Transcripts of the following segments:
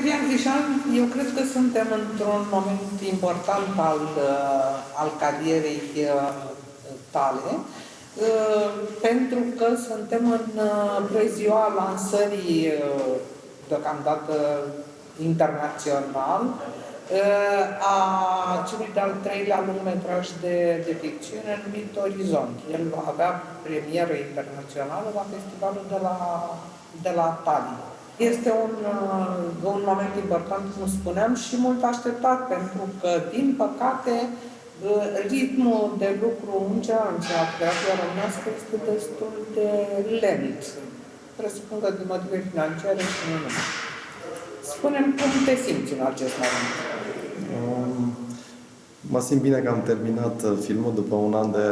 Adrian Crișan, eu cred că suntem într-un moment important al carierei tale, pentru că suntem în preziua lansării, deocamdată internațional, a celui de-al treilea lungmetraj de ficțiune numit Orizont. El va avea premieră internațională la festivalul de la Tallinn. Este un moment important, cum spuneam, și mult așteptat, pentru că, din păcate, ritmul de lucru în cinematografia românească este destul de lent. Presupun că din motive financiare și nu numai. Spune-mi cum te simți în acest moment. Mă simt bine că am terminat filmul după un an de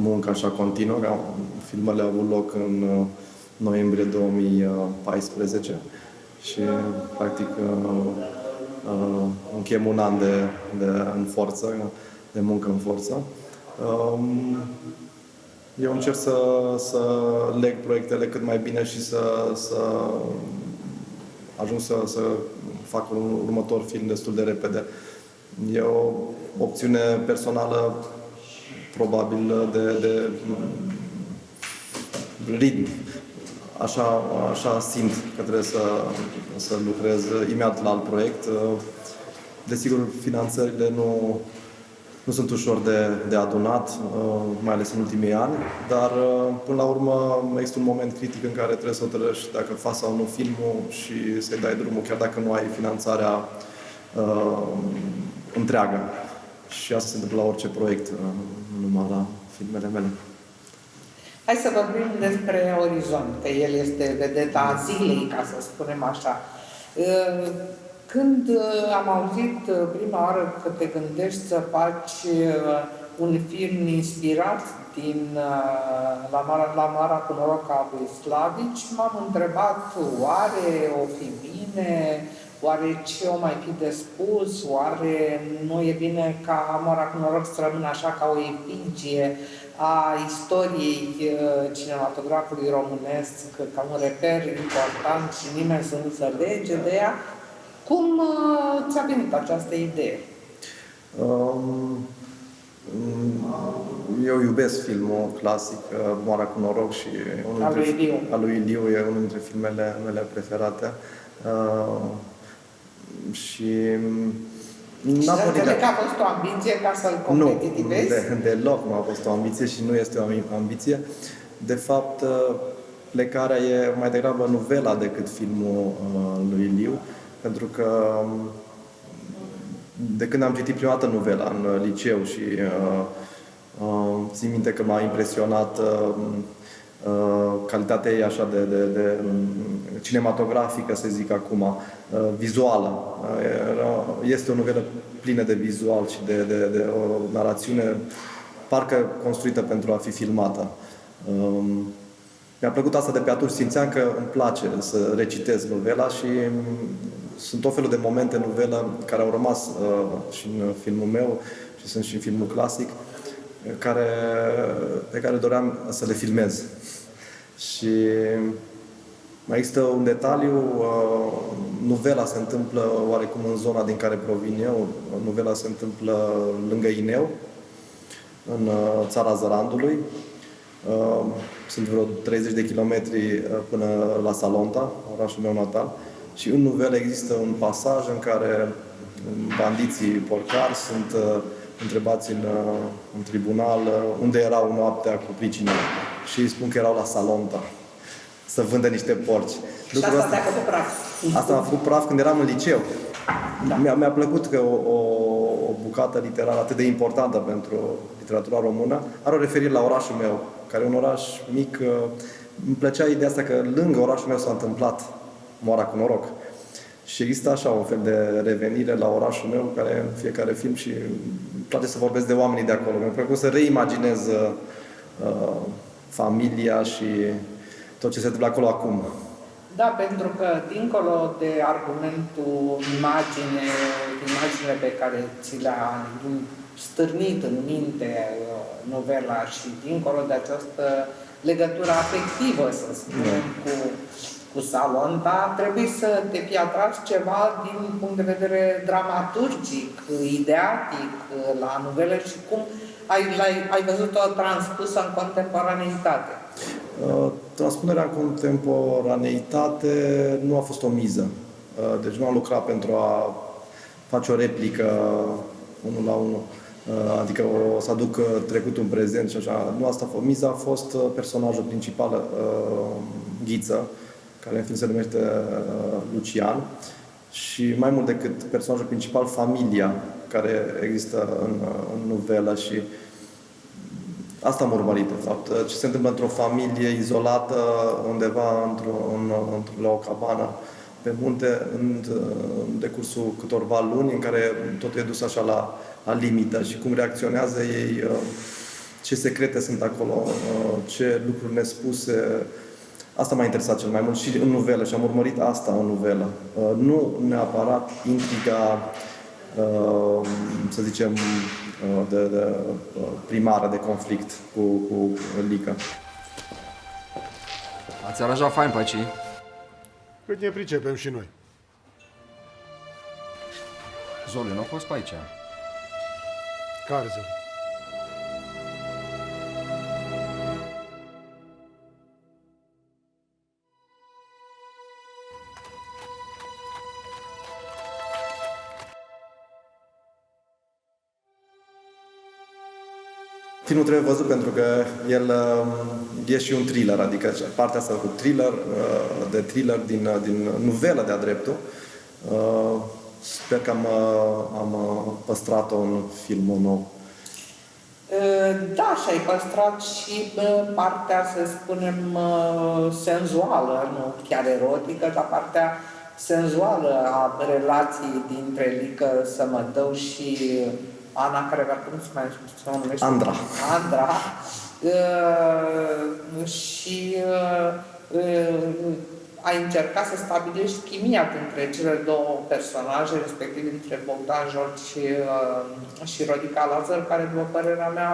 muncă așa continuă. Filmele au avut loc în noiembrie 2014 și practic încheiem un an în forță, de muncă în forță. Eu încerc să leg proiectele cât mai bine și să ajung să fac un următor film destul de repede. E o opțiune personală, probabil, de ritm. Așa simt că trebuie să lucrez imediat la alt proiect. Desigur, finanțările nu sunt ușor de adunat, mai ales în ultimii ani, dar până la urmă există un moment critic în care trebuie să hotărăști dacă faci sau nu filmul și să-i dai drumul, chiar dacă nu ai finanțarea întreagă. Și asta se întâmplă la orice proiect, nu numai la filmele mele. Hai să vorbim despre Orizont, că el este vedeta zilei, ca să spunem așa. Când am auzit prima oară că te gândești să faci un film inspirat la Mara cu noroc a lui Slavici, m-am întrebat, oare o fi bine? Oare ce o mai fi de spus? Oare nu e bine ca Mara cu noroc să rămână așa ca o efigie a istoriei cinematografului românesc, ca un reper important și nimeni să nu se lege de ea? Cum ți-a venit această idee? Eu iubesc filmul clasic, Moara cu noroc, și al lui Iliu e unul dintre filmele mele preferate. Și să înțeleg că a fost o ambiție ca să-l competitivezi? Nu, deloc nu a fost o ambiție și nu este o ambiție. De fapt, plecarea e mai degrabă novela decât filmul lui Iliu, pentru că de când am citit prima dată novela în liceu și țin minte că m-a impresionat calitatea ei așa de cinematografică, să zic acum, vizuală. Este o novelă plină de vizual și de o narațiune parcă construită pentru a fi filmată. Mi-a plăcut asta de pe atunci, simțeam că îmi place să recitez novela și sunt tot felul de momente în novelă care au rămas și în filmul meu și sunt și în filmul clasic, pe care doream să le filmez. Și mai există un detaliu, novela se întâmplă oarecum în zona din care provin eu, novela se întâmplă lângă Ineu, în țara Zărandului. Sunt vreo 30 de kilometri până la Salonta, orașul meu natal. Și în novelă există un pasaj în care bandiții porcari sunt întrebați în tribunal unde erau noaptea cu pricinile. Și îi spun că erau la Salonta să vândă niște porci. Și asta te-a făcut praf. Asta m-a făcut praf când eram în liceu. Da. Mi-a plăcut că o bucată literară atât de importantă pentru literatura română are o referire la orașul meu, care e un oraș mic. Îmi plăcea ideea asta că lângă orașul meu s-a întâmplat Moara cu noroc. Și există așa un fel de revenire la orașul meu, care în fiecare film, și îmi place să vorbesc de oamenii de acolo. Mi-a plăcut să reimaginez familia și tot ce se întâmplă acolo acum. Da, pentru că dincolo de argumentul imaginile pe care ți le-a stârnit în minte novela și dincolo de această legătură afectivă, să spunem, cu cu salon, dar trebuie să te fi atras ceva din punct de vedere dramaturgic, ideatic la novele și cum ai văzut-o transpusă în contemporaneitate. Transpunerea în contemporaneitate nu a fost o miză. Deci nu am lucrat pentru a face o replică unul la unul, adică o să aduc trecutul în prezent și așa. Nu asta a fost. Miza a fost personajul principal, Ghiță, care în film se numește Lucian, și mai mult decât personajul principal, familia care există în novelă și asta am urmărit, de fapt. Ce se întâmplă într-o familie izolată, undeva la o cabană pe munte, în decursul câtorva luni, în care totul e dus așa la limită și cum reacționează ei, ce secrete sunt acolo, ce lucruri nespuse. Asta m-a interesat cel mai mult și în novelă și am urmărit asta în novelă. Nu neapărat intriga, să zicem, de primară de conflict cu Lica. Ați aranjat fain pe aici. Cât ne pricepem și noi. Zoliu, nu a fost pe aici. Care zi? Filmul trebuie văzut pentru că el e și un thriller, adică partea asta cu thriller, de thriller din novelă de-a dreptul. Sper că am păstrat-o în filmul nou. Da, și ai păstrat și partea, să spunem, senzuală, nu chiar erotică, dar partea senzuală a relației dintre Lică Sămădău și Ana, care cum se numește? Andra. Andra. Și ai încercat să stabilești chimia dintre cele două personaje, respectiv între Bogdan George și Rodica Lazar, care, după părerea mea,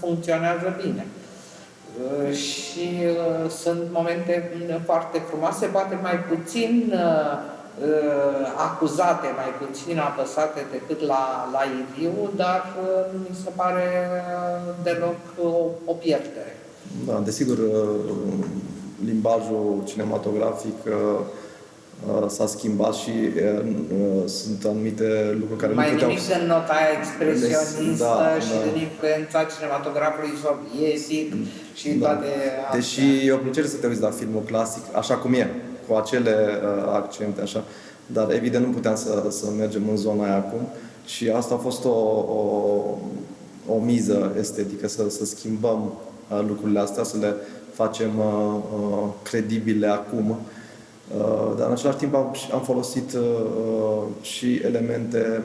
funcționează bine. Și sunt momente foarte frumoase, poate mai puțin acuzate, mai puțin apăsate decât la Iliu, dar mi se pare deloc o pierdere. Da, desigur, limbajul cinematografic s-a schimbat și sunt anumite lucruri care mai nu puteau... nimic de nota aia expresionistă și da. de influența cinematografului sovietic și toate astea. Deși e o plăcere să te uiți la filmul clasic, așa cum e, cu acele accente, așa. Dar evident nu puteam să mergem în zona aia acum și asta a fost o miză estetică, să schimbăm lucrurile astea, să le facem credibile acum. Dar în același timp am folosit și elemente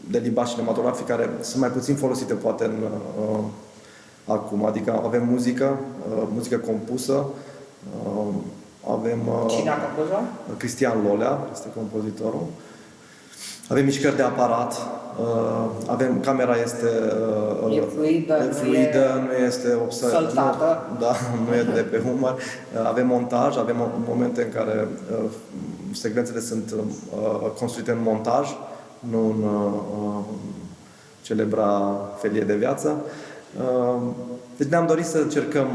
de limbaj cinematografic care sunt mai puțin folosite poate acum. Adică avem muzică compusă, avem Cine a compus-o? Cristian Lolea, este compozitorul. Avem mișcări de aparat, camera este fluidă, nu este săltată. Da, nu e de pe umăr. Avem montaj, avem momente în care secvențele sunt construite în montaj, nu în celebra felie de viață. Deci ne-am dorit să încercăm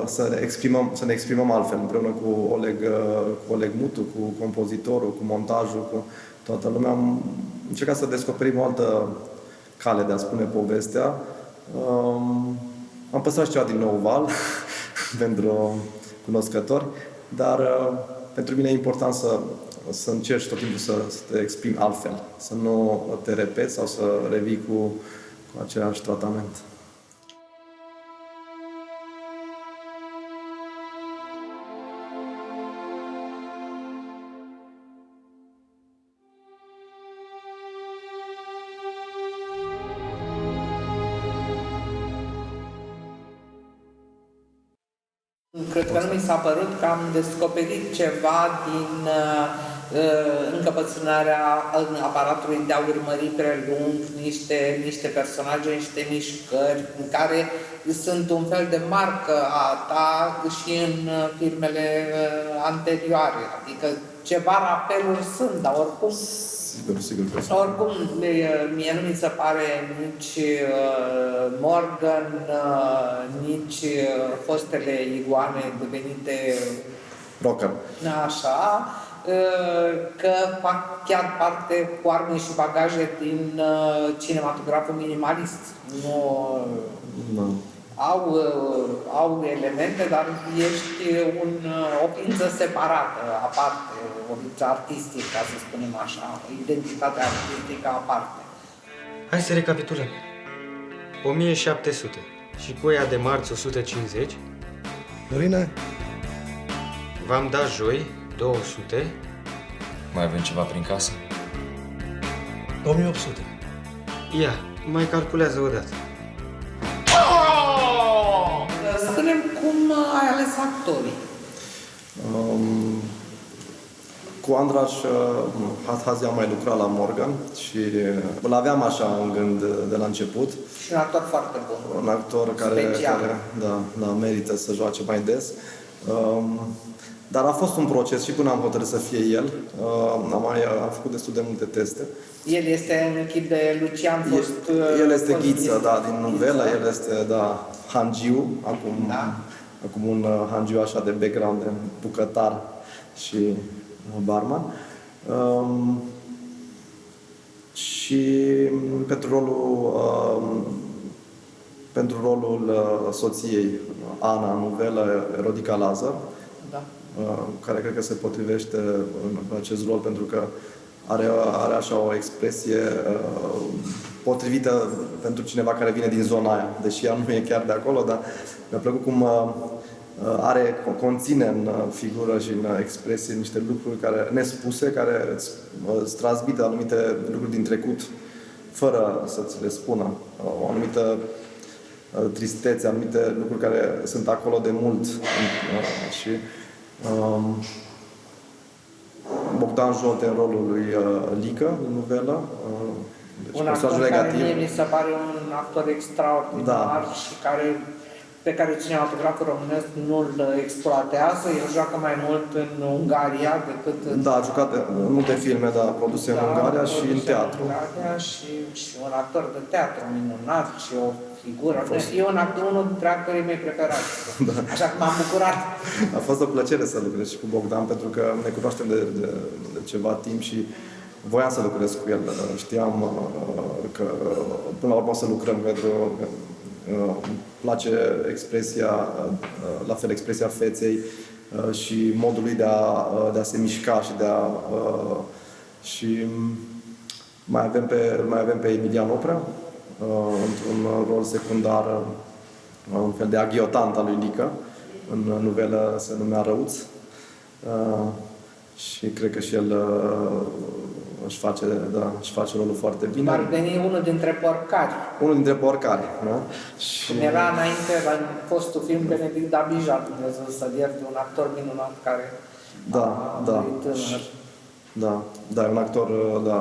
să ne exprimăm altfel, împreună cu Oleg Mutu, cu compozitorul, cu montajul, cu toată lumea. Am încercat să descoperim o altă cale de a spune povestea. Am păstrat și ceva din Nou Val pentru cunoscători, dar pentru mine e important să încerci tot timpul să te exprimi altfel, să nu te repeți sau să revii cu același tratament. Cred că nu mi s-a părut că am descoperit ceva din încăpățânarea aparatului de a urmări prelung niște personaje, niște mișcări în care sunt un fel de marcă a ta și în filmele anterioare. Adică ceva rapeluri sunt, dar oricum... Sigur că sunt. Oricum, mie nu mi se pare nici Morgan, nici fostele iguane devenite Rocker. așa, că fac chiar parte cu arme și bagaje din cinematograful minimalist. Nu, Da. au elemente, dar ești o ființă separată, aparte, o ființă artistică, ca să spunem așa, o identitate artistică aparte. Hai să recapitulăm. 1700 și cu ea de marți 150. Dorine? V-am dat joi 200. Mai avem ceva prin casă? 1800. Ia, mai calculează o dată. Spune-mi cum ai ales actorii. Cu Andraș Hathazi am mai lucrat la Morgan și îl aveam așa în gând de la început. Și un actor foarte bun. Un actor care Special. da, merită să joace mai des. Dar a fost un proces și până am hotărât să fie el. Am făcut destul de multe teste. El este în chip de Lucian Fost. El este fost Ghiță, da, din novelă. Ghiță. El este, da, hangiu. Da. Acum un hangiu așa de background, de bucătar și barman. Și pentru rolul soției Ana în novelă, Rodica Lazar, Da. care cred că se potrivește în acest rol pentru că are așa o expresie potrivită pentru cineva care vine din zona aia, deși ea nu e chiar de acolo, dar mi-a plăcut cum conține în figură și în expresie niște lucruri nespuse, care îți transmite anumite lucruri din trecut, fără să ți le spună. O anumită tristețe, anumite lucruri care sunt acolo de mult. Și Bogdan Jote în rolul lui Lică, în novelă. Deci Un actor personajul care negativ. mie mi se pare un actor extraordinar și pe care cinematograful românesc nu-l exploatează. El joacă mai mult în Ungaria decât în... Da, a jucat în multe filme, da, produse în Ungaria și în produse teatru. Ungaria și un actor de teatru minunat și o figură. E unul dintre actorii mei preferați. Da. Așa că m-am bucurat. A fost o plăcere să lucrez și cu Bogdan, pentru că ne cunoaștem de ceva timp și voiam să lucrez cu el. Știam că până la urmă o să lucrăm, pentru îmi place expresia, la fel expresia feței și modul lui de a se mișca și și mai avem pe Emilian Oprea într-un rol secundar, un fel de aghiotant al lui Lică. În novelă se numea Răuț. Și cred că și el își face rolul foarte bine. Ar veni unul dintre porcari. Unul dintre porcari, da? Și... Cum era înainte, la fostul film Benedict Dabija, Dumnezeu să-l ierte, un actor minunat care a murit tânăr. Da, e un actor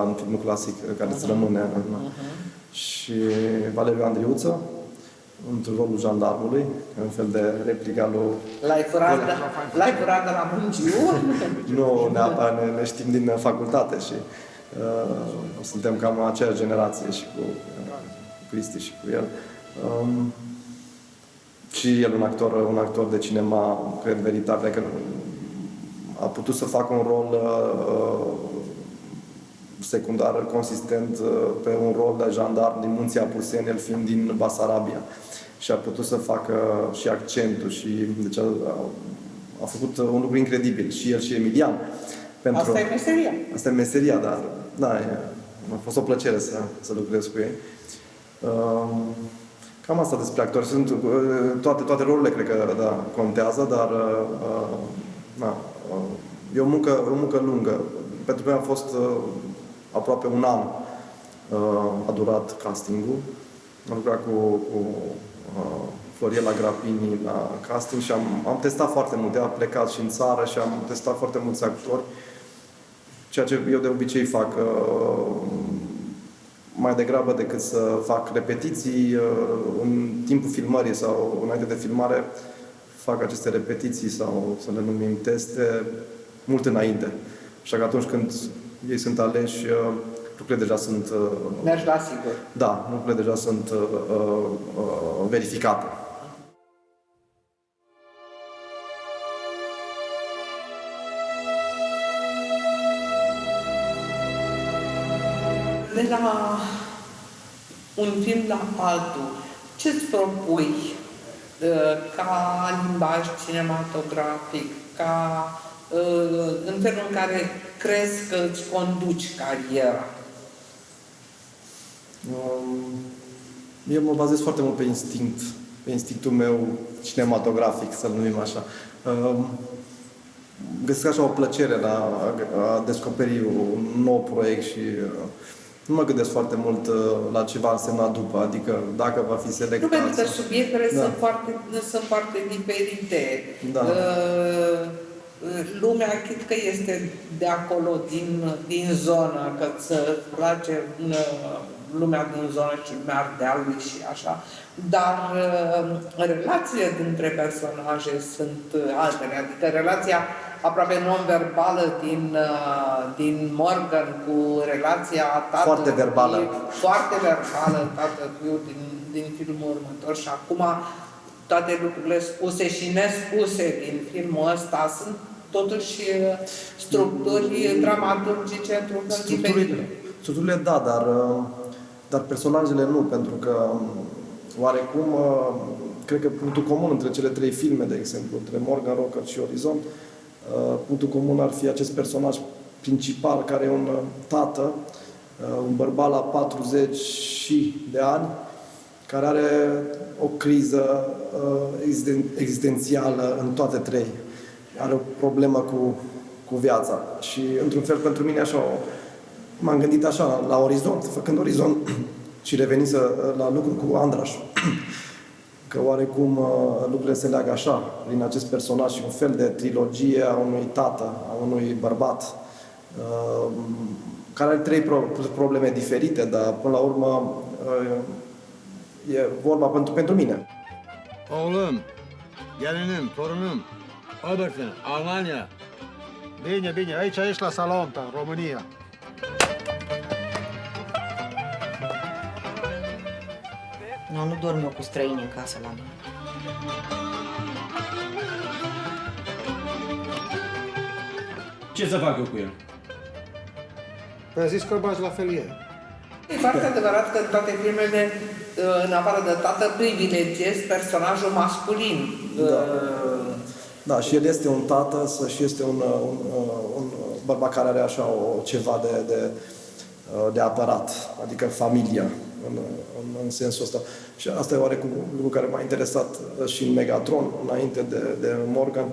în filmul clasic care îți rămâne. Și Valeriu Andriuță, într-un rolul jandarmului, un fel de replica lui... L-ai furat de la Mungiu? Nu, neapărat, ne știm din facultate și suntem cam aceeași generație și cu Cristi și cu el. Și el un actor de cinema, cred, veritabil, că a putut să facă un rol secundar consistent pe un rol de jandarm din Munții Apuseni, el fiind din Basarabia. Și a putut să facă și accentul și deci a făcut un lucru incredibil. Și el și Emilian. Asta e meseria. Asta e meseria, dar da, a fost o plăcere să lucrez cu ei. Cam asta despre actori. Sunt toate rolurile, cred că da, contează, dar e o muncă lungă. Pentru mine a fost aproape un an a durat castingul. Am lucrat cu Floriela Grapini la casting și am testat foarte mult. A plecat și în țară și am testat foarte mulți actori. Ceea ce eu de obicei fac. mai degrabă decât să fac repetiții în timpul filmării sau înainte de filmare, fac aceste repetiții sau să le numim teste mult înainte. Așa că atunci când ei sunt aleși, lucrurile deja sunt... Mergi la sigur. Da, lucrurile deja sunt verificate. De la un film la altul, ce-ți propui ca limbaj cinematografic, ca în felul în care crezi că îți conduci cariera? Eu mă bazez foarte mult pe instinct, pe instinctul meu cinematografic, să-l numim așa. Găsesc așa o plăcere la a descoperi un nou proiect și nu mă gândesc foarte mult la ce va însemna după, adică dacă va fi selectat. Nu, pentru că subiectele Da. sunt foarte diferite. Da. Lumea chit că este de acolo, din zonă, că îți place lumea din zonă și lumea Ardealului și așa, dar relațiile dintre personaje sunt altele, adică relația aproape non-verbală din Morgan cu relația tatălui. Foarte verbală. Foarte verbală, tatălui din filmul următor și acum toate lucrurile spuse și nespuse din filmul ăsta sunt totuși structuri dramaturgice într-un fel diferite. Structurile da, dar personajele nu, pentru că oarecum cred că punctul comun între cele trei filme, de exemplu, între Morgan, Rocker și Orizont, punctul comun ar fi acest personaj principal care e un tată, un bărbat la 40 de ani, care are o criză existențială în toate trei. Are o problemă cu viața. Și, într-un fel, pentru mine, așa, m-am gândit așa, la Orizont, făcând Orizont și revenind la lucru cu Andraș. Că oarecum lucrurile se leagă așa, prin acest personaj și un fel de trilogie a unui tată, a unui bărbat, care are trei probleme diferite, dar, până la urmă, e vorba pentru mine. Oğlum, gelinim, torunum, Oberfin, Almanya. Bine, bine, aici ești la Salonta, în România. Nu dorm eu cu străini în casă la mine. Ce să fac eu cu el? Păi zis că îl bagi la felie. E foarte adevărat că în toate filmele, în afară de tată, privilegiezi personajul masculin. Da. Da, și el este un tată și este un bărbat care are așa ceva de apărat, adică familia, în sensul ăsta. Și asta e oarecum lucru care m-a interesat și în Megatron, înainte de Morgan,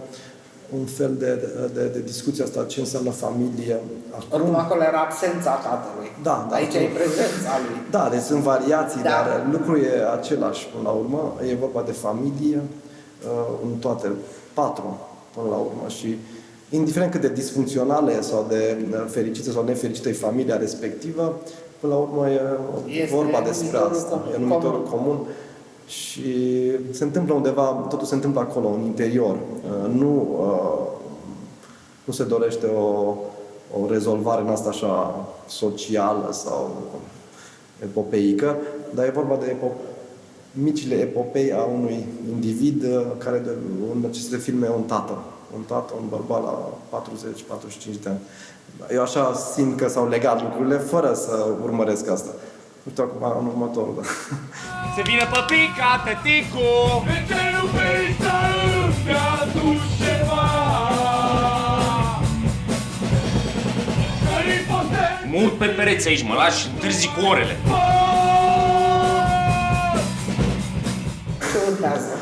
un fel de discuție asta, ce înseamnă familie. Oricum acolo era absența tatălui. Da, da. Aici e prezența lui. Da, deci sunt variații, Da. dar lucrul e același până la urmă. E vorba de familie în toate patru până la urmă și indiferent cât de disfuncțională sau de fericită sau nefericită e familia respectivă, până la urmă e vorba despre asta. E numitorul comun. Și se întâmplă undeva, totul se întâmplă acolo, în interior. Nu se dorește o rezolvare în asta așa socială sau epopeică, dar e vorba de micile epopei a unui individ care în aceste filme e un tată, un bărbat la 40-45 de ani. Eu așa simt că s-au legat lucrurile fără să urmăresc asta. Nu știu acum în următorul. Da. Se vine păpica, tăticu! De ce nu vrei să îmi aduci ceva? Mult pe pereți aici, mă lași întârzi cu orele. Ce urmează?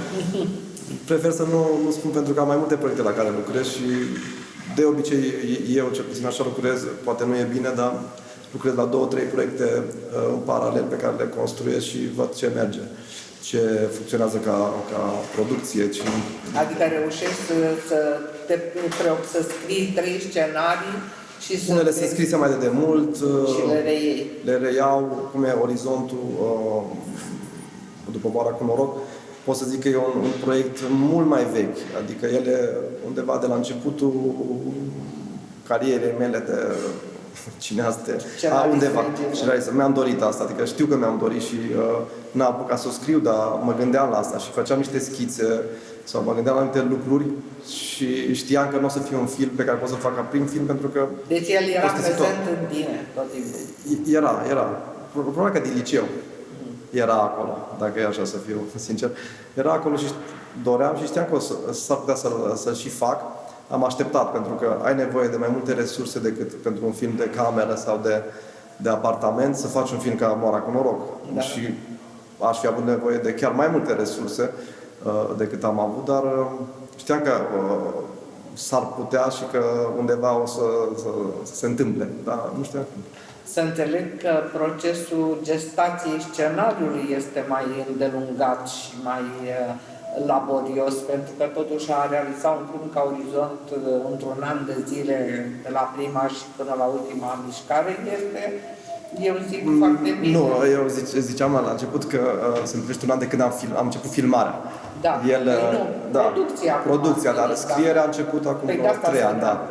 Prefer să nu spun pentru că am mai multe proiecte la care lucrez și de obicei eu cel puțin așa lucrez, poate nu e bine, dar lucrez la 2-3 proiecte în paralel pe care le construiesc și văd ce merge, ce funcționează ca producție. Adică reușești să te preocupi să scrii 3 scenarii Și Unele sunt scrise mai de demult, și le reiei. le reiau, cum e Orizontul, după Moara cu noroc. Pot să zic că e un proiect mult mai vechi, adică el e undeva de la începutul carierei mele de cineaste, undeva. Și mi-am dorit asta, adică știu că mi-am dorit și n-am apucat să o scriu, dar mă gândeam la asta și făceam niște schițe sau mă gândeam la anumite lucruri și știam că nu o să fie un film pe care pot să fac ca prim film, pentru că... Deci el era prezent în tine tot timpul. Era. Probabil că din liceu era acolo, dacă e așa să fiu sincer. Era acolo și doream și știam că s-ar putea să și fac. Am așteptat, pentru că ai nevoie de mai multe resurse decât pentru un film de cameră sau de apartament, să faci un film ca Moara cu noroc. Da. Și aș fi avut nevoie de chiar mai multe resurse decât am avut, dar știam că s-ar putea și că undeva o să se întâmple, dar nu știam cum. Să înțeleg că procesul gestației scenariului este mai îndelungat și mai laborios, pentru că totuși a realiza un film ca Orizont într-un an de zile, de la prima și până la ultima mișcare, este, eu zic, foarte bine. Nu, eu ziceam la început că se împlinește un an de când am început filmarea. Da, producția, dar scrierea a început acum 3 ani, da.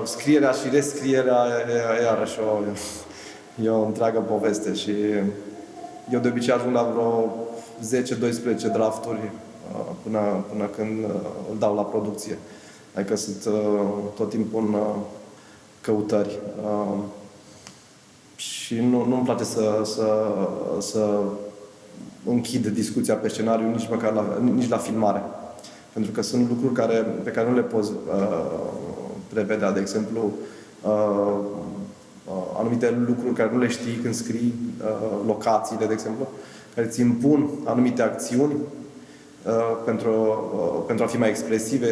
Scrierea și rescrierea e iarăși e o întreagă poveste și eu de obicei ajung la vreo 10-12 drafturi până când îl dau la producție. Adică sunt tot timpul în căutări. Și nu-mi place să închid discuția pe scenariu nici la filmare. Pentru că sunt lucruri pe care nu le poți prevedea. De exemplu, anumite lucruri care nu le știi când scrii, locațiile, de exemplu, care ți impun anumite acțiuni pentru a fi mai expresive,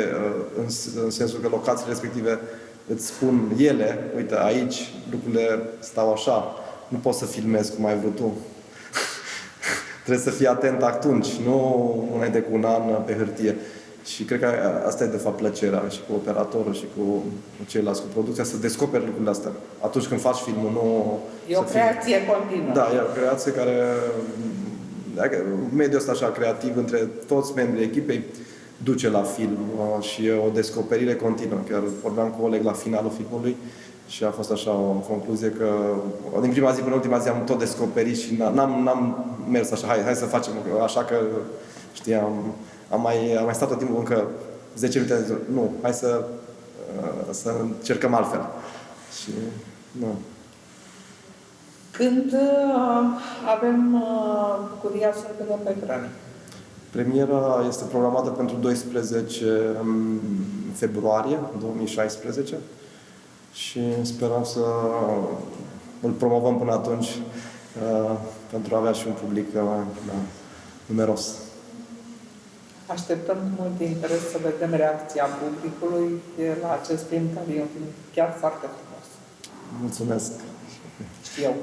în sensul că locațiile respective îți spun ele, uite, aici lucrurile stau așa, nu poți să filmezi cum ai vrut tu. Trebuie să fii atent atunci, nu înainte cu un an pe hârtie. Și cred că asta e de fapt plăcerea și cu operatorul și cu ceilalți, cu producția, să descoperi lucrurile astea. Atunci când faci filmul, nu... E o creație continuă. Da, e o creație care... Mediul ăsta așa creativ între toți membrii echipei duce la film și e o descoperire continuă. Chiar vorbeam cu Oleg la finalul filmului și a fost așa o concluzie că din prima zi până ultima zi am tot descoperit și n-am mers așa, hai să facem așa că știam. Am mai stat tot timpul încă 10 minute, zis, nu, hai să încercăm altfel. Și, nu. Când avem bucuria să vedem pe ecran? Premiera este programată pentru 12 februarie 2016 și sperăm să îl promovăm până atunci pentru a avea și un public numeros. Așteptăm cu mult interes să vedem reacția publicului la acest film, care e un film chiar foarte frumos. Mulțumesc! Și eu.